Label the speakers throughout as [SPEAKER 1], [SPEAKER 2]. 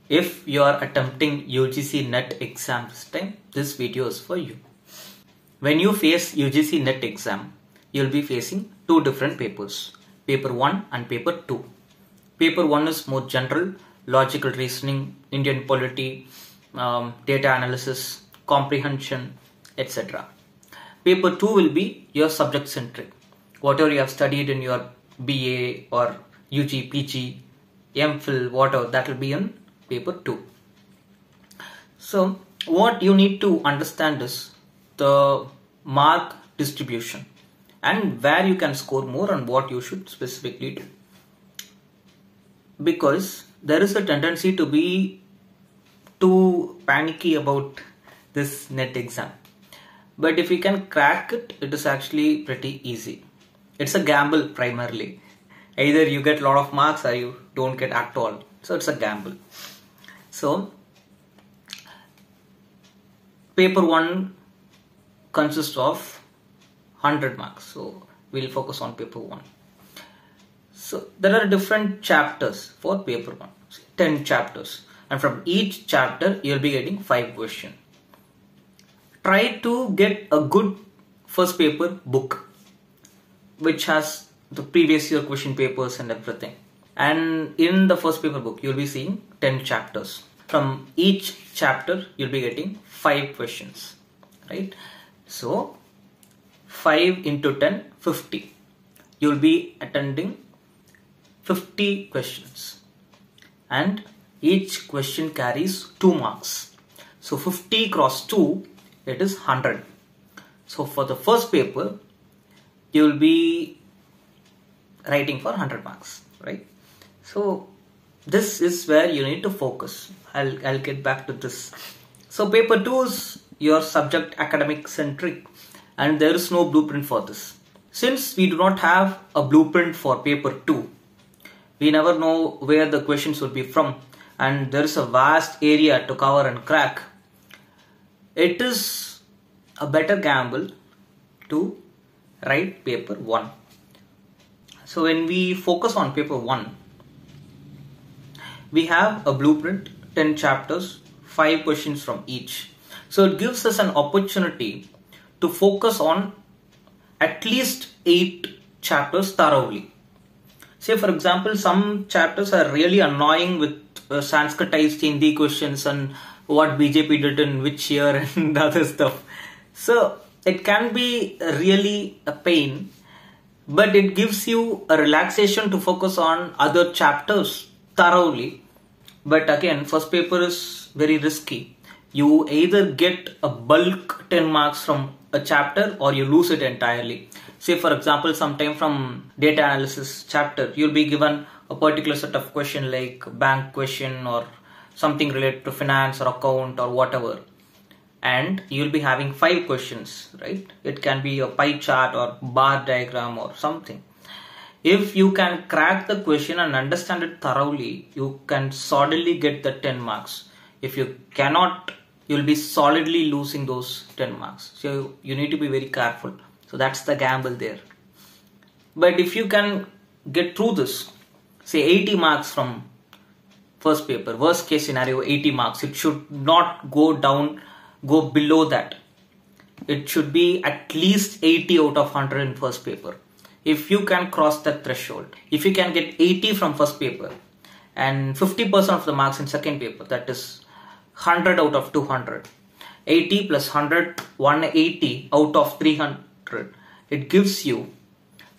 [SPEAKER 1] If you are attempting UGC NET exam this time, this video is for you. When you face UGC NET exam, you'll be facing two different papers, paper 1 and paper 2. Paper 1 is more general, logical reasoning, Indian polity, data analysis, comprehension, etc. Paper 2 will be your subject centric. Whatever you have studied in your BA or UG, PG, MPhil, whatever, that will be in paper 2. So what you need to understand is the mark distribution and where you can score more and what you should specifically do. Because there is a tendency to be too panicky about this NET exam. But if you can crack it, it is actually pretty easy. It's a gamble primarily. Either you get a lot of marks or you don't get at all. So it's a gamble. So paper 1 consists of 100 marks. So we'll focus on paper 1. So there are different chapters for paper 1. 10 chapters. And from each chapter you'll be getting 5 questions. Try to get a good first paper book which has the previous year question papers and everything. And in the first paper book you'll be seeing 10 chapters. From each chapter you'll be getting 5 questions, right? So 5 into 10, 50. You'll be attending 50 questions and each question carries 2 marks. So 50 cross 2, it is 100. So for the first paper, you will be writing for 100 marks, right? So this is where you need to focus. I'll get back to this. So paper 2 is your subject academic centric and there is no blueprint for this. Since we do not have a blueprint for paper 2, we never know where the questions will be from and there is a vast area to cover and crack. It is a better gamble to write paper 1. So when we focus on paper 1, we have a blueprint, 10 chapters, 5 questions from each. So it gives us an opportunity to focus on at least 8 chapters thoroughly. Say for example, some chapters are really annoying with Sanskritized Hindi questions and what BJP did in which year and other stuff. So it can be really a pain, but it gives you a relaxation to focus on other chapters thoroughly. But again, first paper is very risky. You either get a bulk 10 marks from a chapter or you lose it entirely. Say for example, sometime from data analysis chapter, you'll be given a particular set of question like bank question or something related to finance or account or whatever. And you'll be having 5 questions, right? It can be a pie chart or bar diagram or something. If you can crack the question and understand it thoroughly, you can solidly get the 10 marks. If you cannot, you'll be solidly losing those 10 marks. So you need to be very careful. So that's the gamble there. But if you can get through this, say 80 marks from first paper, worst case scenario 80 marks, it should not go below that. It should be at least 80 out of 100 in first paper. If you can cross that threshold, if you can get 80 from first paper and 50% of the marks in second paper, that is 100 out of 200. 80 plus 100, 180 out of 300. It gives you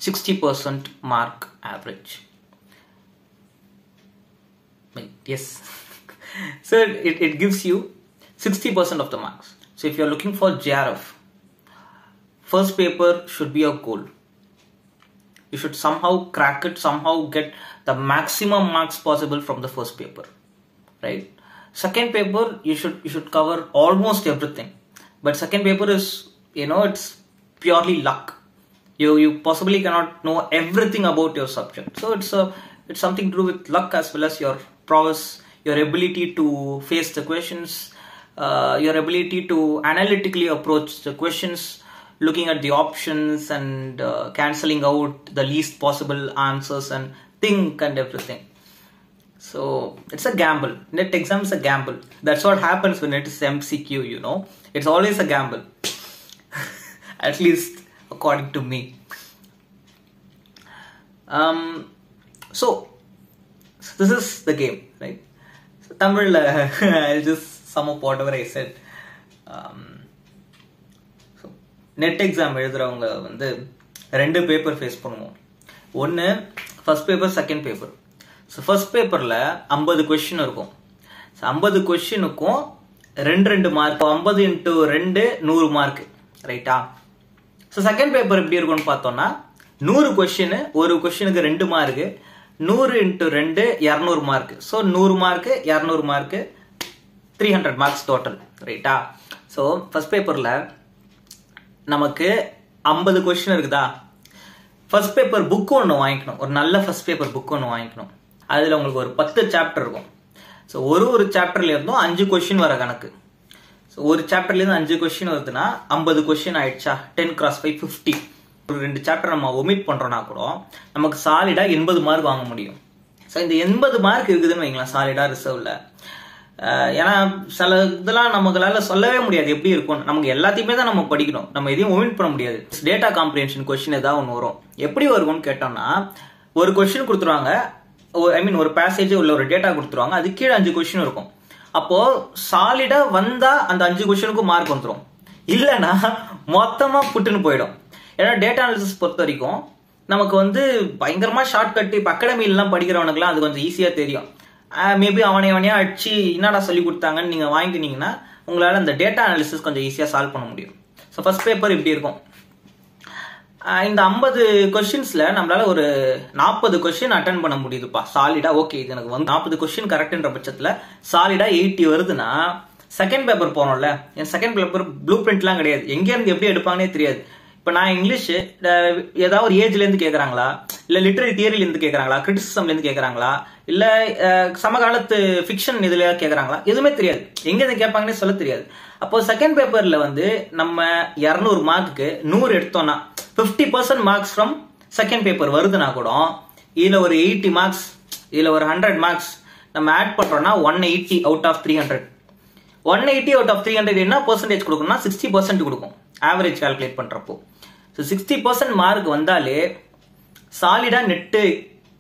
[SPEAKER 1] 60% mark average. Yes. So it gives you 60% of the marks. So if you're looking for JRF, first paper should be a goal. You should somehow crack it, somehow get the maximum marks possible from the first paper, right? Second paper, you should cover almost everything. But second paper is, it's purely luck. You possibly cannot know everything about your subject. So it's something to do with luck as well as your prowess, your ability to face the questions, your ability to analytically approach the questions, looking at the options and cancelling out the least possible answers and think and everything. So it's a gamble. Net exam is a gamble. That's what happens when it is MCQ, you know. It's always a gamble. At least according to me. So this is the game, right? So Tamil, I'll just sum up whatever I said. So net exam எழுதுறவங்க வந்து ரெண்டு paper face பண்ணுவோம். ஒன்று first paper, second paper. So first பேப்பரில் 50 question இருக்கும். So 50 கொஸ்டினுக்கும் 2 mark, 50 × 2 100 mark, ரைட்டா? So second paper எப்படி இருக்கும்னு பார்த்தோம்னா 100 கொஸ்டின், ஒரு கொஸ்டினுக்கு 2 mark, 100 × 2 200 mark. So 100 mark 200 mark 300 marks total, ரைட்டா? ஸோ ஃபர்ஸ்ட் பேப்பரில் நமக்கு 50 கொஸ்டின் இருக்குதா? ஃபர்ஸ்ட் பேப்பர் புக் ஒன்று வாங்கிக்கணும். ஒரு நல்ல ஃபர்ஸ்ட் பேப்பர் புக் ஒன்று வாங்கிக்கணும். அதில் உங்களுக்கு ஒரு 10 சாப்டர் இருக்கும். ஸோ ஒரு சாப்டர்ல இருந்தும் 5 கொஸ்டின் வர கணக்கு. ஸோ ஒரு சாப்டர்லேருந்து 5 கொஸ்டின் வருதுன்னா 50 கொஸ்டின் ஆயிடுச்சா? 10 × 5 50. ஒரு 2 சாப்டர் நம்ம ஒமிட் பண்றோம்னா கூட நமக்கு சாலிடா 80 மார்க் வாங்க முடியும். ஸோ இந்த 80 மார்க் இருக்குதுன்னு வைங்களா சாலிடா ரிசர்வ்ல. ஏன்னா சில இதெல்லாம் நமக்குளால சொல்லவே முடியாது எப்படி இருக்கும். நமக்கு எல்லாத்தையுமே தான் நம்ம படிக்கணும், நம்ம எதையும் ஒமிட் பண்ண முடியாது. டேட்டா காம்ப்ரிஹென்ஷன் கொஸ்டின் ஏதாவது ஒன்று வரும். எப்படி வரும்னு கேட்டோம்னா ஒரு கொஸ்டின் கொடுத்துருவாங்க, ஒரு பேசேஜ் உள்ள ஒரு டேட்டா கொடுத்துருவாங்க, அது கீழே 5 கொஸ்டின் இருக்கும். அப்போ சாலிடா வந்தா அந்த 5 கொஸ்டினுக்கும் மார்க் வந்துடும், இல்லைன்னா மொத்தமா புட்டுன்னு போயிடும். ஏன்னா டேட்டா அனாலிசிஸ் பொறுத்த வரைக்கும் நமக்கு வந்து பயங்கரமா ஷார்ட் கட். இப்போ அகாடமிலாம் படிக்கிறவனுக்குலாம் அது கொஞ்சம் ஈஸியா தெரியும். மேபி அவனையா அடிச்சு என்னடா சொல்லி கொடுத்தாங்கன்னு நீங்க வாங்கினீங்கன்னா உங்களால அந்த டேட்டா அனாலிசிஸ் கொஞ்சம் ஈஸியா சால்வ் பண்ண முடியும். ஸோ ஃபர்ஸ்ட் பேப்பர் இப்படி இருக்கும். இந்த 50 கொஸ்டின்ஸ்ல நம்மளால ஒரு 40 கொஸ்டின் அட்டன் பண்ண முடியுதுப்பா சாலிடா. ஓகே, இது எனக்கு வந்து 40 கொஸ்டின் கரெக்ட்ன்ற பட்சத்துல சாலிடா 80 வருதுன்னா செகண்ட் பேப்பர் போனோம்ல. என் செகண்ட் பேப்பர் ப்ளூ பிரிண்ட்லாம் கிடையாது, எங்க இருந்து எப்படி எடுப்பாங்கன்னே தெரியாது. இப்போ நான் இங்கிலீஷ் ஏதாவது ஒரு ஏஜ்ல இருந்து கேட்கறாங்களா, இல்ல லிட்டரரி தியரில இருந்து கேட்கறாங்களா, கிரிட்டிசிசம்ல இருந்து கேட்கறாங்களா, இல்ல சமகாலத்து ஃபிக்ஷன் இதுல கேட்கறாங்களா, எதுவுமே தெரியாது. எங்க இருந்து கேட்பாங்கன்னே சொல்ல தெரியாது. அப்போ செகண்ட் பேப்பர்ல வந்து நம்ம 200 மார்க்குக்கு 100 எடுத்தோம்னா 50% மார்க்ஸ் ஃப்ரம் செகண்ட் பேப்பர் வருதுன்னா கூட இதுல ஒரு 80 மார்க்ஸ், இதுல ஒரு 100 மார்க்ஸ் நம்ம ஆட் பண்றோம்னா 180 அவுட் ஆஃப் 300. 180 அவுட் ஆஃப் 300 என்ன பெர்சன்டேஜ் கொடுக்கும்னா 60% கொடுக்கும் ஆவரேஜ் கால்குலேட் பண்றப்போ. ஸோ 60% மார்க் வந்தாலே சாலிடா நெட்டு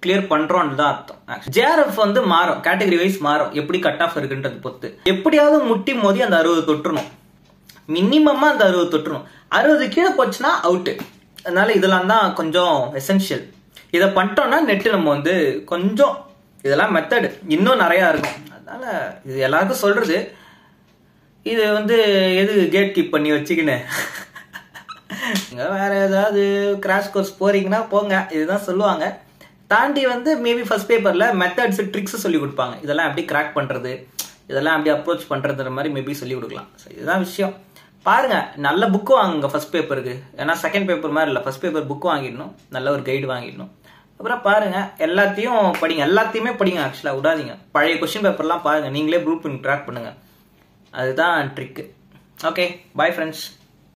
[SPEAKER 1] கிளியர் பண்றோம்னு தான் அர்த்தம். ஜேஆர்எஃப் வந்து மாறும், கேட்டகரி வைஸ் மாறும், எப்படி கட் ஆஃப் இருக்குன்றது பொறுத்து. எப்படியாவது முட்டி மோதி அந்த 60 தொட்டுறணும், மினிமமா அந்த 60 தொட்டுறணும். 60 கீழே போச்சுன்னா அவுட்டு. அதனால இதெல்லாம் தான் கொஞ்சம் எசென்ஷியல். இதை பண்ணிட்டோம்னா நெட்டு நம்ம வந்து கொஞ்சம் இதெல்லாம் மெத்தடு இன்னும் நிறைய இருக்கும். அதனால இது எல்லாருக்கும் சொல்றது, இது வந்து எது கேட் கீப் பண்ணி வச்சுக்கின்னு வேற ஏதாவது கிராஷ் கோர்ஸ் போறீங்கன்னா போங்க, இதுதான் சொல்லுவாங்க. தாண்டி வந்து மேபி ஃபர்ஸ்ட் பேப்பர்ல மெத்தட்ஸ் ட்ரிக்ஸ் சொல்லி கொடுப்பாங்க, இதெல்லாம் எப்படி கிராக் பண்றது, இதெல்லாம் எப்படி அப்ரோச் பண்றதுன்ற மாதிரி மேபி சொல்லி கொடுக்கலாம். இதுதான் விஷயம். பாருங்க, நல்ல புக்கு வாங்குங்க ஃபர்ஸ்ட் பேப்பருக்கு. ஏன்னா செகண்ட் பேப்பர் மாதிரி இல்லை, ஃபர்ஸ்ட் பேப்பர் புக் வாங்கிடணும், நல்ல ஒரு கைடு வாங்கிடணும். அப்புறம் பாருங்க, எல்லாத்தையும் படிங்க, எல்லாத்தையுமே படிங்க. ஆக்சுவலா விடாதீங்க, பழைய கொஸ்டின் பேப்பர்லாம் பாருங்க, நீங்களே ப்ளூ பிரிண்ட் ட்ராக் பண்ணுங்க. அதுதான் ட்ரிக்கு. Okay, bye friends.